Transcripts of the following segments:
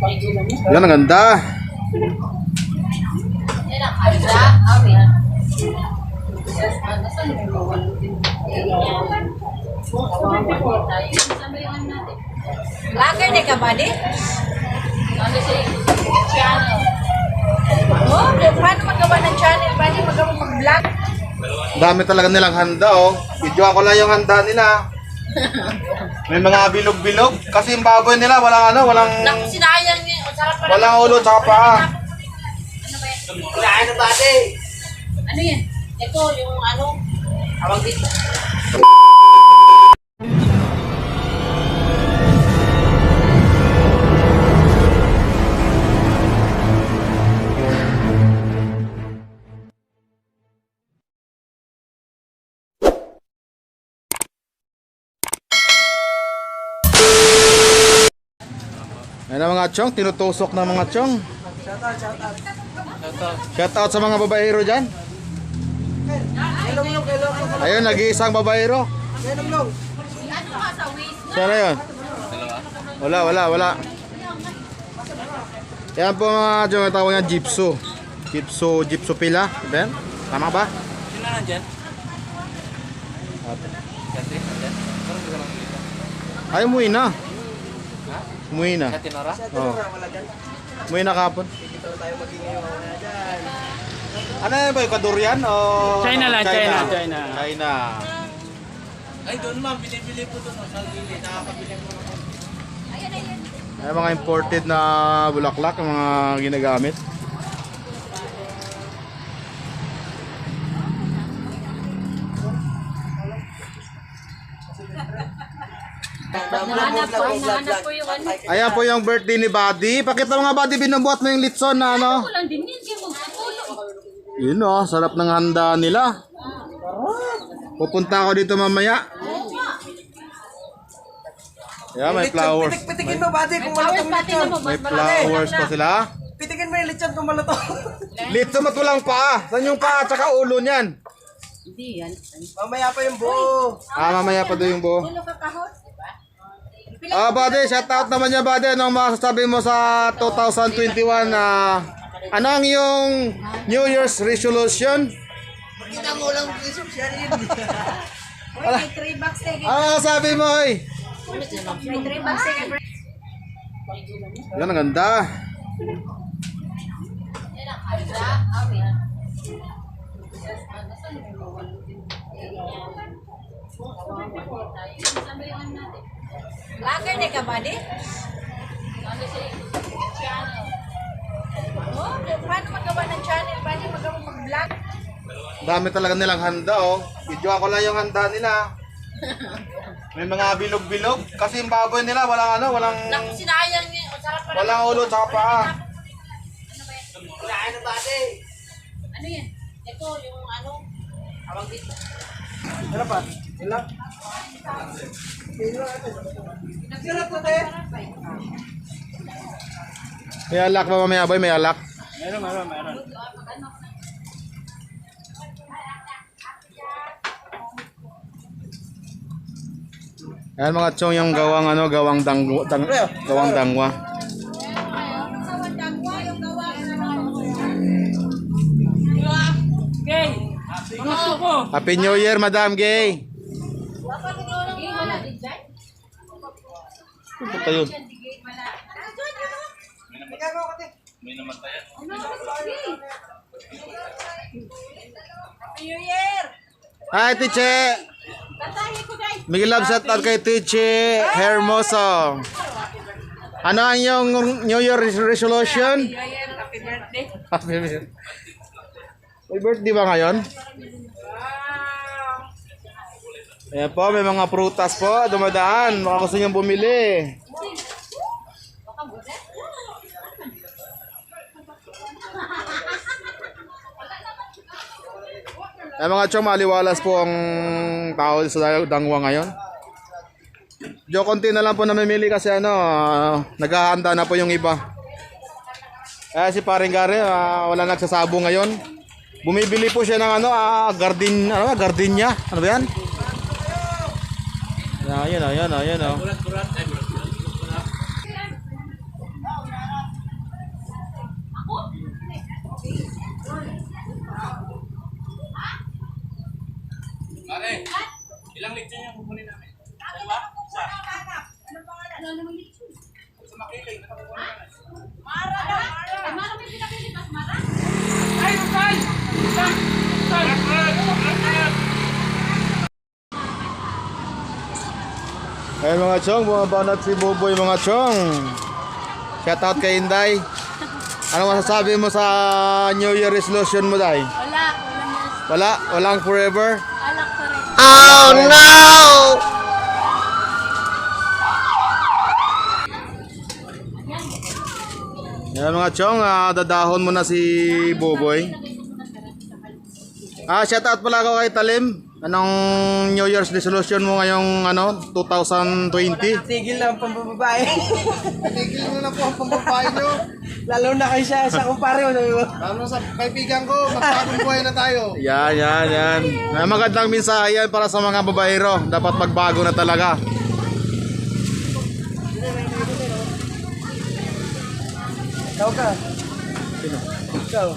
Yan, ang ganda. Lager na ka ba di? Oh, paano magawa ng channel? Paano magawa mag-vlog? Dami talaga nilang handa, oh. Video ako lang yung handa nila. May mga bilog-bilog. Kasi yung baboy nila, walang Naku, sinayang niya. Ang sarap pala. walang ulo tsaka paa. Kailangan na ba di? Ano yan? Ito, yung ano? Awag dito. Ayan ang mga chong, tinutusok ng mga chong. Shout out sa mga babaero dyan. Ayun, nag-iisang babaero. Sana yun? Wala. Yan po mga chong, tawag niya gypso. Gypso pila. Ben? Tama ba? Sino nandyan? Kasi, nandyan? Ay, umuwi na. Umuwi na. Sa Tinora? Oo. Umuwi na kapon. Ano yan ba? Kadurian o? China lang, China. Ay, doon ma'am, binibili po doon sa gili. Nakakabili po. Ay, mga imported na bulaklak, ang mga ginagamit. Nahanap ko yung ano. Ayan po yung birthday ni Buddy. Pakita mo nga Buddy, binubuhat mo yung litson na ano. Walang din yan. Kaya magpapulong. Yun o, sarap ng handa nila. Pupunta ako dito mamaya. Ayan, may flowers. Pitikin mo, buddy, kung malutong lechon. May flowers pa sila. Pitikin mo yung lechon kung malutong. Litson at walang paa. Saan yung paa tsaka ulo niyan? Hindi yan. Mamaya pa yung buo. Mamaya pa doon yung buo. Ulo ka kahot. Buddy, shout out naman niya Buddy. Anong masasabi mo sa 2021 na ano ang yung New Year's resolution? Kita mo lang isip siya rin. Uy, may 3 bucks tayo. Ano sabi mo oy? May 3 bucks tayo. Yan, ang ganda. Lager na ka ba di? Oh, paano magawa ng channel? Paano magawa mag-vlog? Dami talaga nilang handa, oh. Video ako lang yung handa nila. May mga bilog-bilog. Kasi yung baboy nila, walang Naku, sinayang niya. Ang sarap pala. walang ulo tsaka paa. Kailangan na, buddy. Ano yan? Ito, yung ano? Awag dito. Ano pa? Ilang? Nagsirap ko, te. May alak pa mamaya boy, may alak. Meron. Ayan mga chong yung gawang dangwa. Okay. Mga suko. Happy New Year, Madam Gay. Ano ba yun? New Year! Hi, Tiche. Kantahin ko guys! Miguel love shout out kay Tiche Hermoso. Ano ang yung New Year resolution? New Year, happy birthday! Happy New Year. May birthday ba ngayon? Ayan po, may mga prutas po, dumadaan. Baka gusto niyong bumili. Ay mga chong, maliwalas po ang tao sa Dangwa ngayon. Diyo konti na lang po namimili kasi naghahanda na po yung iba. Kaya si paring Gary, wala nagsasabo ngayon. Bumibili po siya ng gardenia. Ano ba yan? Ayan. Ay, Mara, may pinakili mas Mara. Ayun mga chong, bumabanat si Buboy mga chong. Shout out kay Inday. Ano masasabi mo sa New Year resolution mo, Day? Wala. Walang forever. Alak pa rin. Yan mga chong, dadahon mo na si Buboy. Shout out pala ako kay Talim. Anong New Year's resolution mo ngayong 2020? Tigil na ang pambababae. Tigil mo na po ang pambabae nyo. Lalo na kayo sa kumpare mo, sabi mo. Lalo sa kaibigan ko, magbagong buhay na tayo. Yan. Magandang mensahe yan para sa mga babaero. Dapat magbago na talaga. Ikaw ka. Ikaw.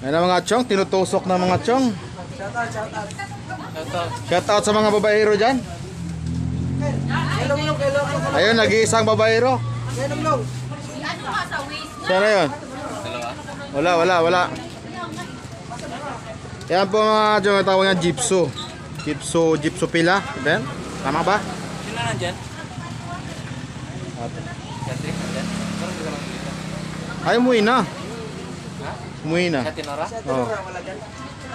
Yan ang mga chong, tinutusok na mga chong. Shout out. Shout out sa mga babaero dyan. Kailan. Ayun, nag-iisang babaero. Kailan. Ano ka sa waist? Sana yun? Wala. Yan po mga chong, ang tawag niya gypso. Gypso pila. Ben? Tama ba? Sino nandyan? Patrick, nandyan? Parang hindi ka lang dito. Ay, umuwi na. Umuwi na. Sa Tinora? Oh.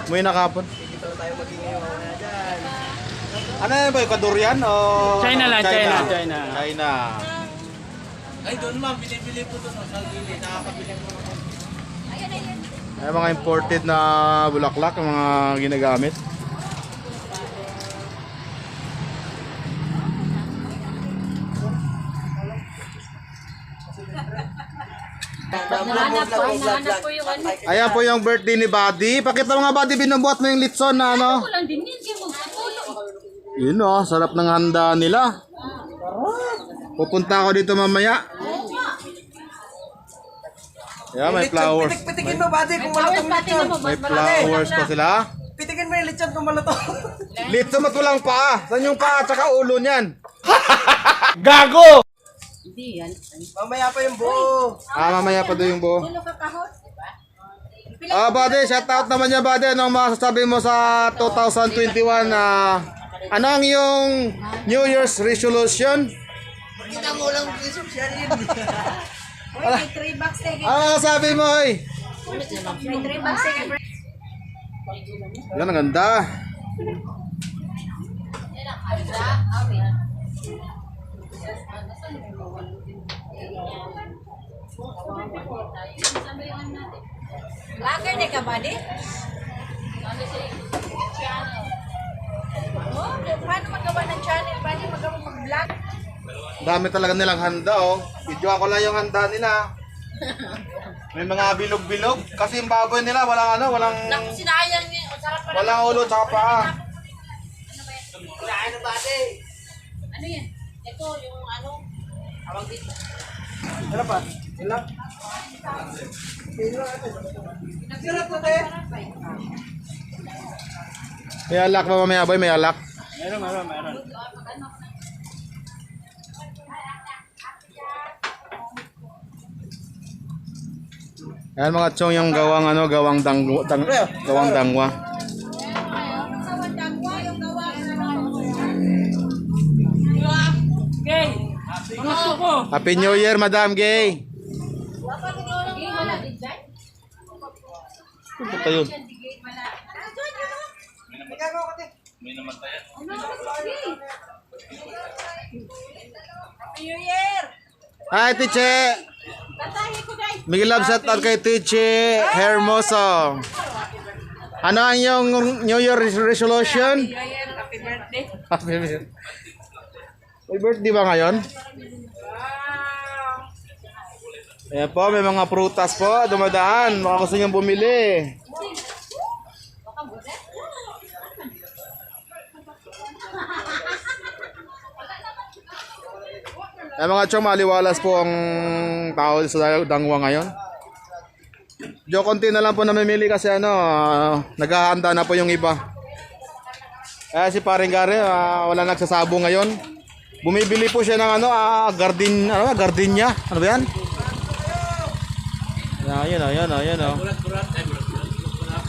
Umuwi na kapon. Dito tayo maging ngayon. Wala dyan. Ano yan ba? Kadurian o? China lang, China. China. Ay, doon ma'am, binibili po doon sa gilid. Nakakabili po naman. Ay, mga imported na bulaklak, yung mga ginagamit. Nahanap ko yung ano. Ayan po yung birthday ni Buddy. Pakita mo nga Buddy, binubuhat mo yung litson na ano. Ako lang din yan, kaya magpatuloy. Yun o, sarap ng handa nila. Pupunta ako dito mamaya. Yeah, may flowers. Pitikin mo, buddy, kung malutong Pati na lechon. mo, May flowers pa sila. Pitikin mo yung lechon kung malutong. Litson at walang paa. Saan yung paa at saka ulo niyan? Hindi yan. Mamaya pa yung buo. Mamaya pa doon yung buo. Ulo ka kahot. Buddy, shout out naman niya Buddy. Anong masasabi mo sa 2021 na ano ang yung New Year's resolution? Kita mo lang yung social yun. Uy, may 3 bucks take. Ano masasabi mo oy? May 3 bucks take. Yan, ang ganda. Lager na ka ba, di? Oh, paano magawa ng channel? Paano magawa mag-vlog? Dami talaga nilang handa oh. Video ako lang yung handa nila. May mga bilog-bilog. Kasi yung baboy nila walang Naku, sinayang niya. Ang sarap pala. walang ulo tsaka paa. Kailangan na, buddy. Ano yan? Ito, yung ano? Awag dito. Ano pa? Ilang? Nagsirap ko tayo. May alak pa mamaya boy, may alak. Meron. Ayan mga chong yung gawang dangwa. Okay. Gusto ko. Happy New Year, Madam Gay. Ano ba yun? New Year! Hi, Tiche. Tatahi ko guys! Miguel love shout out kay Tiche Hermoso. Ano ang yung New Year resolution? Happy birthday! Happy birthday. May birthday ba ngayon? Ayan po, may mga prutas po, dumadaan. Baka gusto niyong bumili. Ayan mga chong, maliwalas po ang tao sa Dangwa ngayon. Konti na lang po namimili kasi naghahanda na po yung iba. Si paring Gary, wala nagsasabo ngayon. Bumibili po siya ng gardenia. Ano ba yan? Ayan, ayan, ayan, oh. Bulat-bulat. Ay, bulat-bulat. Bulat.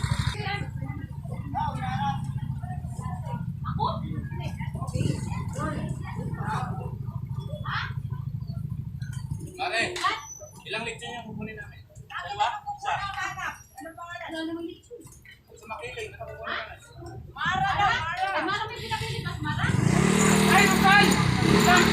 Mare, ilang lechon yung kukunin namin? Dalawa? Isa? Ano naman dito? Sa makiling, ano kukunin namin? Mara na! Ay, Mara may pinapili ka, Mara? Ay, Rukal! Rukal!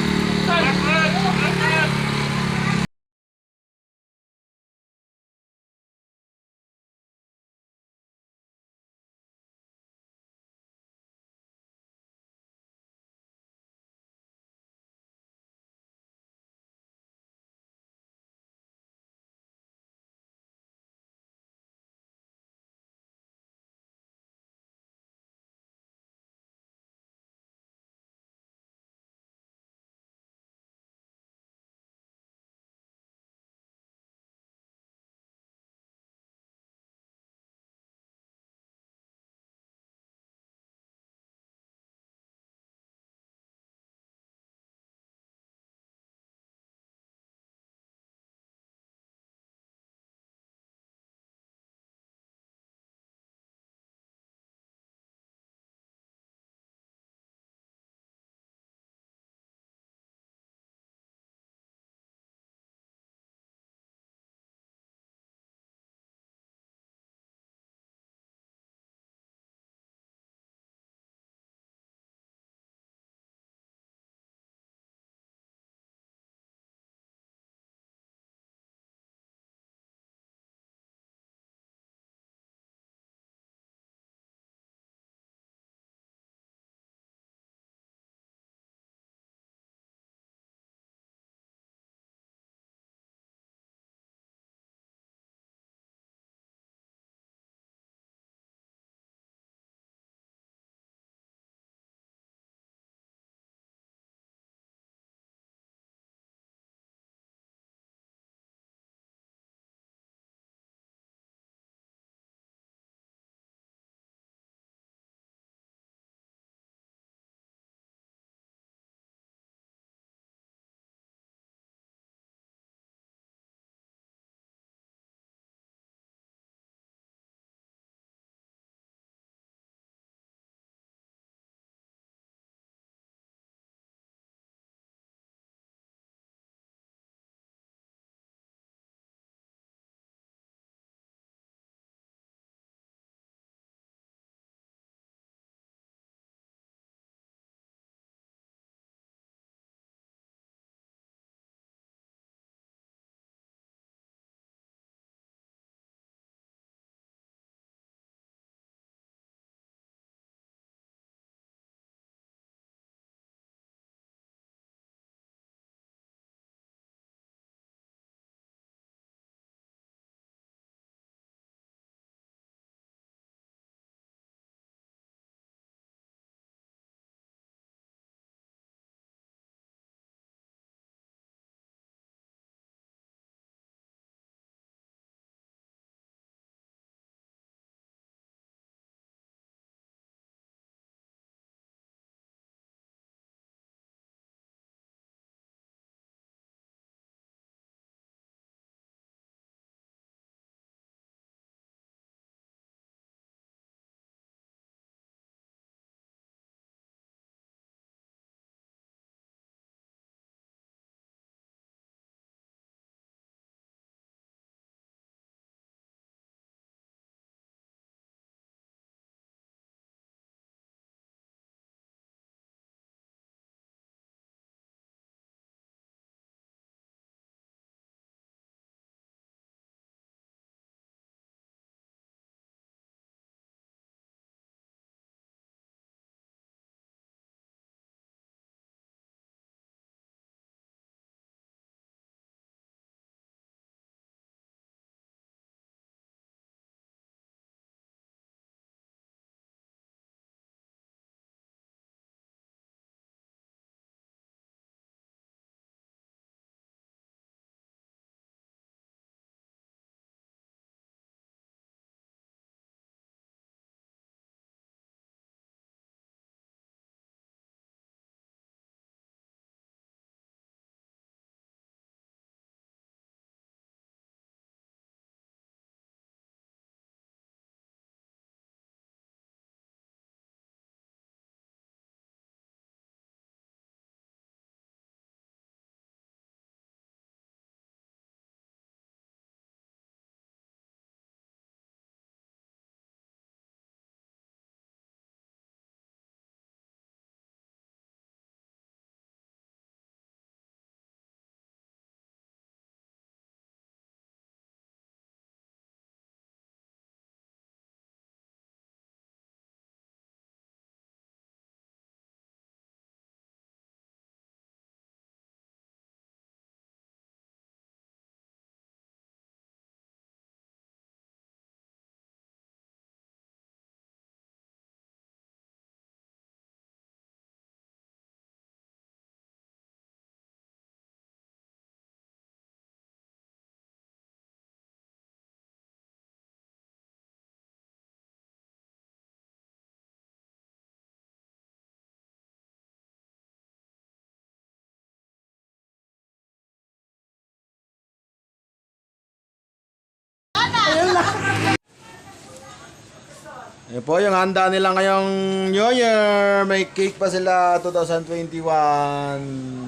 Yan po yung handa nila ngayong New Year. May cake pa sila 2021.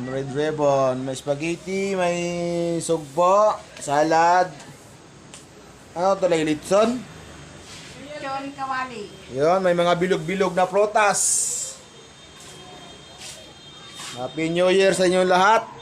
Red ribbon. May spaghetti, may sugpo, salad. Ano ito, litson? John Kawali. Yun, may mga bilog-bilog na protas. Happy New Year sa inyo lahat.